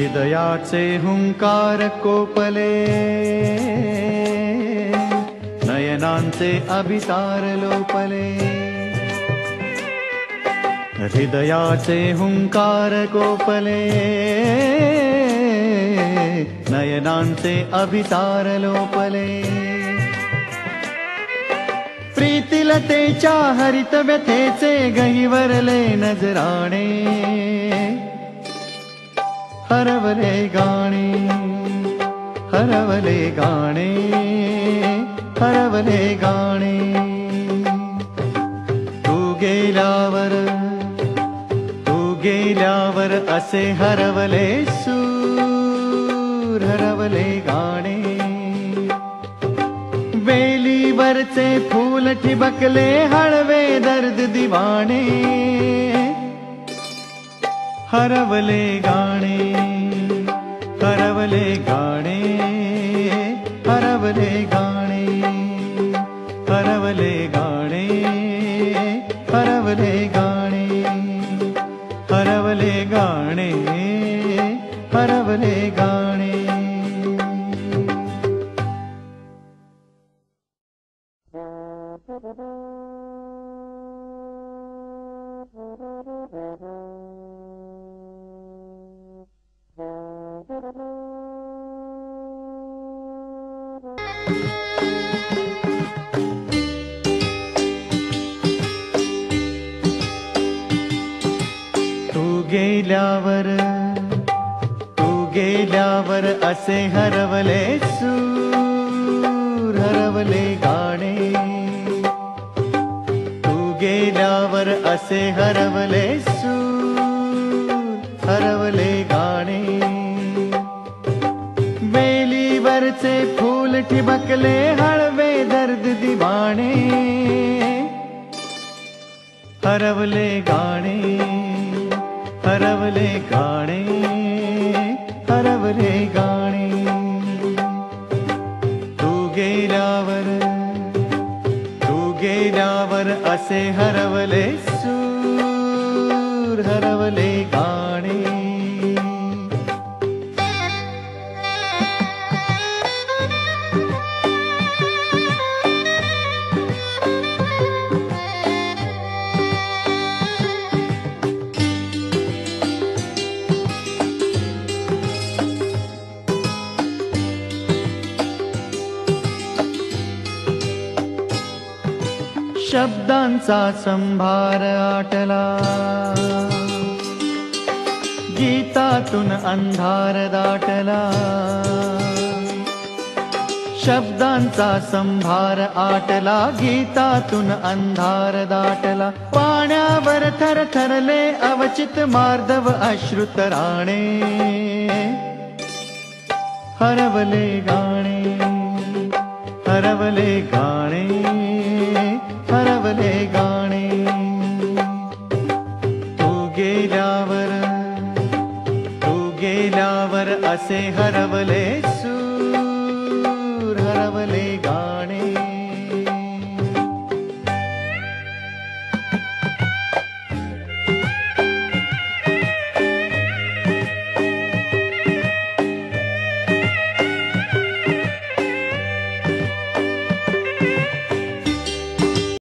हृदयाचे हुंकार कोपले, नयनांचे अभितार लोपले. हृदयाचे हुंकार कोपले, नयनांचे अभितार लोपले. प्रीतिलतेच्या हरित व्यथेचे गहिवरले नजराणे, हरवले गाणे, हरवले गाणे, हरवले गाणे. तू गेल्यावर, तू गेल्यावर असे हरवले सूर, हरवले गाणे. वेलीवरचे फूल ठिबकले हळवे दर्द दिवाणे, हरवले गाणे, हरवले गाणे, हरवले गाणे, हरवले गाणे, हरवले गाणे, हरवले गाणे, हरवले गाणे. गेल्यावर, तू गेल्यावर असे हरवले सूर, हरवले गाणे. तू गेल्यावर असे हरवले सूर, हरवले गाणे. वेलीवरचे फूल ठिबकले हळवे दर्द दिवाणे, हरवले गाणे, हरवले गाणे, हरवले गाणे. तू गेल्यावर, तू गेल्यावर असे हरवले सूर, हरवले गाणे. शब्दांचा संभार आटला, गीतातून अंधार दाटला. शब्दांचा संभार आटला, गीतातून अंधार दाटला. पाण्यावर थरथरले अवचित मार्दव अश्रुतराणे, हरवले गाणे, हरवले गाणे, हरवले गाणे. तू गेल्यावर, तू गेल्यावर असे हरवले